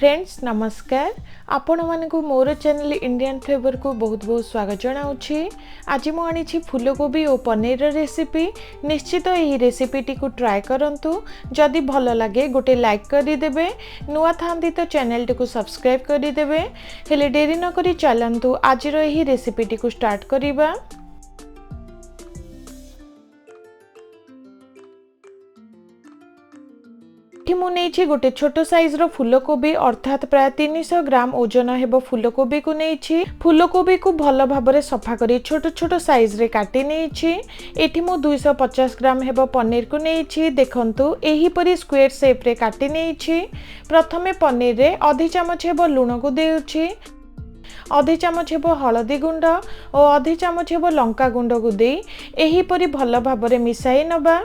Friends नमस्कार आपण मानकु मोर channel Indian flavour को बहुत बहुत स्वागत जनाऊँगी। आज मु आनी फूलकोबी और पनीर रेसिपी। निश्चित यही रेसिपी टी को ट्राए करंतु। जदि भल लगे गोटे लाइक करदेवे, नुआ थांती तो चैनल टी को सब्सक्राइब करदेवे। हेले डेरी न करी चलंतु आज यही रेसिपी टी को स्टार्ट करिबा। मुझे गोटे छोट साइज रो फूलकोबी अर्थात प्राय 300 ग्राम ओजन हेबो फूलकोबी को नहीं। फूलकोबी को भल भाबरे सफा करी छोट छोट साइज रे काटी नहीं। एठी मु 250 ग्राम हेबो पनीर को नहीं। देखंतु एही परी स्क्वायर शेप रे काटी नहीं। प्रथमे पनीर रे आधी चमच हेबो लूण को देउछि, आधी चमच हेबो हळदी गुंड और आधी चमच हेबो लंका गुंड को दे एही परी भल भाबरे मिसाई नबा।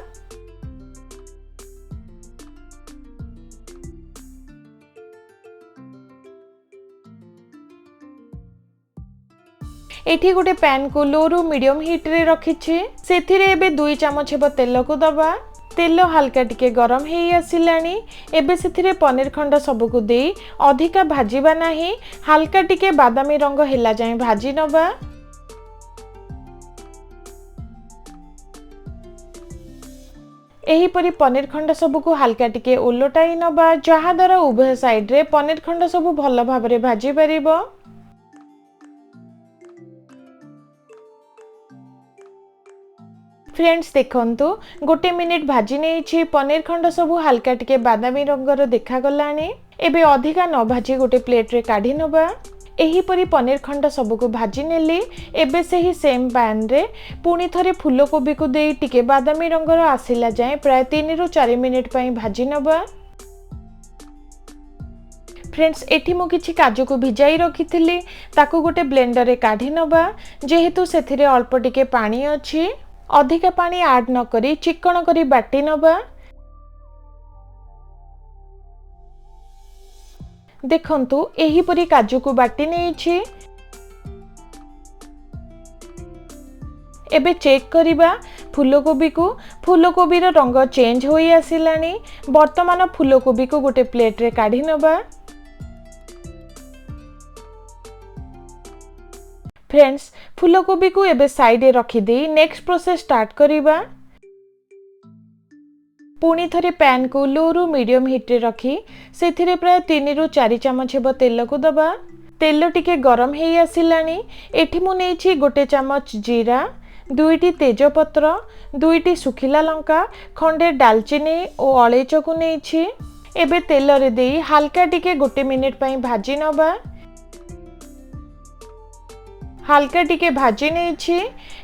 एठी गोटे पैन को लो रु मीडियम हीट रे रखिछि। सेथिरे एबे 2 चमच हेबो तेल को दबा। तेल हल्का टिके गरम हेई आसिलानी। एबे सेथिरे पनीर खंड सब को दे अधिका भाजीबा नाही, हल्का टिके बादामी रंग हेला जाय भाजी नबा। एही परी पनीर खंड सब को हल्का टिके उलटाई नबा, जहा द्वारा उभय साइड रे पनीर खंड सब भल भाबरे भाजी परिबो। फ्रेंड्स देखंतु गोटे मिनिट भाजी नहीं। पनीर खंड सब हल्का टिके बादामी रंगर देखा गलानी। एबे अधिका न भाजी गोटे प्लेट रे काढी नबा। एही परी पनीर खंड सब को भाजी नेली। एबे सेही सेम पैन रे पुनी थरे फूलकोबी को दे टिके बादामी रंगर आसिला जाए प्राय 3 रु 4 मिनिट पई भाजी नबा। फ्रेंड्स एठी मु किछि काजू को भिजाई रखिथिली, ताकू गोटे ब्लेंडर रे काढी नबा। जेहेतु सेथिरे अल्प टिके पानी अछि, अधिका पानी ऐड न करी चिकन करी बाटी नबा। देखंतु एही परी काजू को बाटी नेछि। एबे चेक करिबा फूलकोबी को। फूलकोबी रो रंग चेंज होई आसिलानी। वर्तमान फूलकोबी को गोटे प्लेट रे काढी नबा। फ्रेंड्स फूलकोबी को एबे साइड रे रखी दे नेक्स्ट प्रोसेस स्टार्ट करिबा। पुनी थरे पैन को लो रु मीडियम हीट रे रखी सेथिरे प्राय 3 रु 4 चमच हेबो तेल को दबा। तेल टिके गरम हेई आसिलानी। एठी मु नेछि गोटे चमच जीरा, 2टी तेजपत्र, 2टी सुखिला लंका, खंडे दालचीनी और अलैच को नेछि। एबे तेल रे देई हल्का टिके गोटे मिनिट पई भाजी नबा। हल्का टिके भाजी नेछि।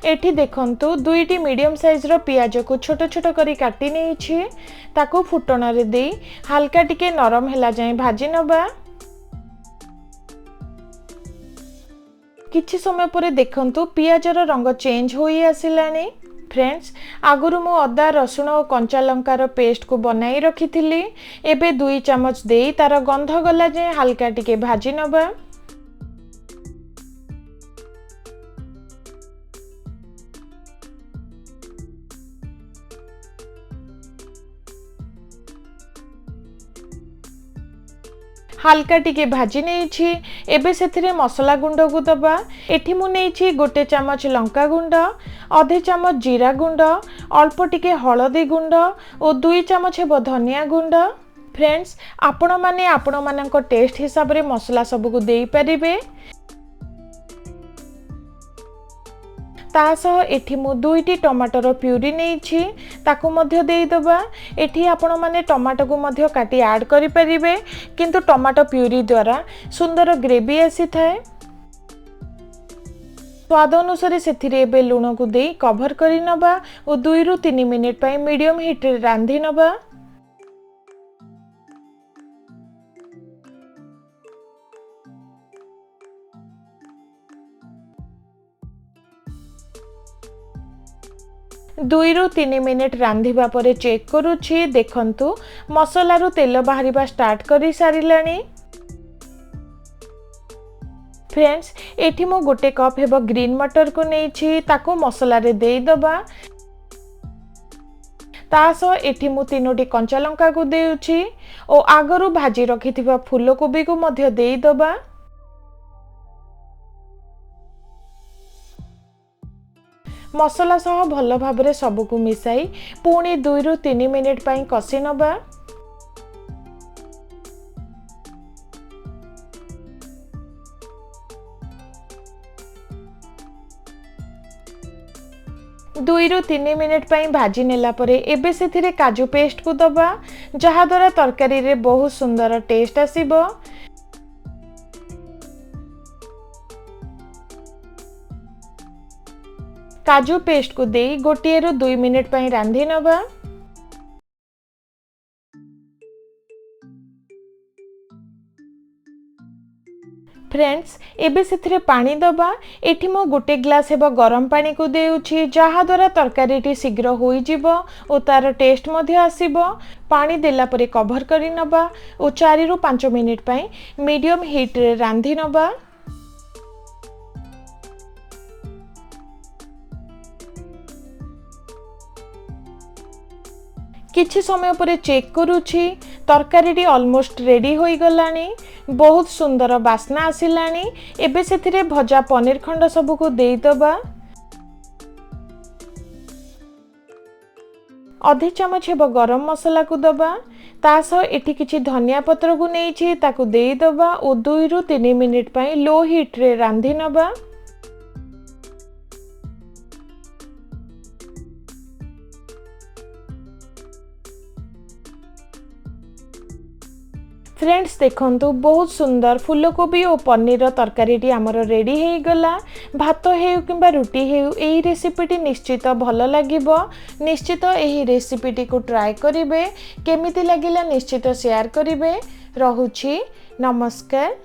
एठी देखंतु 2टी मीडियम साइज रो पियाज को छोट छोट करी काटी नेछि। ताको फुटण रे दे हल्का टिके नरम हेला जाय भाजी नबा। किछि समय परे देखंतु पियाज रो रंग चेंज होई आसिलानी। फ्रेंड्स आगुरु मु अदा रसुण और कंचा लंका रो पेस्ट को बनाई रखिथिली। एबे 2 चमच दे तार गंध गला जाय हल्का टिके भाजी नबा। हल्का टिके भाजी नेछि। एबे सेथिरे मसला गुंड को दबा। एठी मु नेछि गोटे चमच लंका गुंड, आधे चमच जीरा गुंड, अल्प टिके हळदी गुंड और 2 चमच हेबो धनिया गुंड। फ्रेंड्स आपण माने आपण मानक टेस्ट हिसाब रे मसला सब को देई परिबे। तासह एठी मु 2टी टमाटर प्यूरी नेछि, ताकू मध्य देई दबा। एठी आपण माने टमाटो को मध्य काटी ऐड करि परिबे, किंतु टमाटो प्यूरी द्वारा सुंदर ग्रेवी आसी थाए। स्वाद अनुसार सेथिरे एबे लूण को देई कवर करि नबा और 2 रु 3 मिनिट पई मीडियम हीट रे रांधी नबा। दुई रु 3 मिनिट रांधिबा परे चेक करूछि। देखंतु मसला रु तेल बाहरिबा स्टार्ट करि सारिलानी। फ्रेंड्स एठी मो गोटे कप हेबो ग्रीन मटर को नेछि, ताको मसला रे देई दबा। ता सह एठी मु 3टी कंचा लंका को देउछि ओ आगरु भाजी रखिथिबा फूलकोबी को मध्य देई दबा। मसला सह भल भाबरे सबको मिसाई पुणी 2 रु 3 मिनिट पई कसी नबा। दुई रु 3 मिनिट पई भाजी नेला परे एबे सेथिरे काजू पेस्ट को दबा जहा द्वारा तरकारी रे बहुत सुंदर टेस्ट आसीबो। काजू पेस्ट को देई गोटिए रु 2 मिनिट पई रांधी नबा। फ्रेंड्स एबे सेथिरे पानी दबा। एठी मो गोटे ग्लास हेबो गरम पानी को देउछि जहा द्वारा तरकारीटी शीघ्र होई जिवो ओ तार टेस्ट मध्य आसीबो। पानी देला परे कवर करी नबा ओ 4 रु 5 मिनिट पई मीडियम हीट रे रांधी नबा। किछि समय परे चेक करूछि तरकारीटी ऑलमोस्ट रेडी होई गलानी। बहुत सुंदर बास्ना आसिलानी। एबे सेथिरे भजा पनीर खंड सब को देई दबा। आधे चमच हेबो गरम मसला को दबा। ता सह एठी किछि धनिया पत्र को नेइछि ताकू देई दबा ओ 2 रु 3 मिनिट पई लो हीट रे रांधी नबा। फ्रेंड्स देखंतु बहुत सुंदर फूलकोबी और पनीर तरकारीटी आमर रेडी हो गला। भात हेउ किंबा रुटी हेउ एही रेसिपीटी निश्चित भल लागिबो। निश्चित एही रेसिपीटी को ट्राई करिवे। केमिति लागिला निश्चित शेयर करिवे। रहुछि नमस्कार।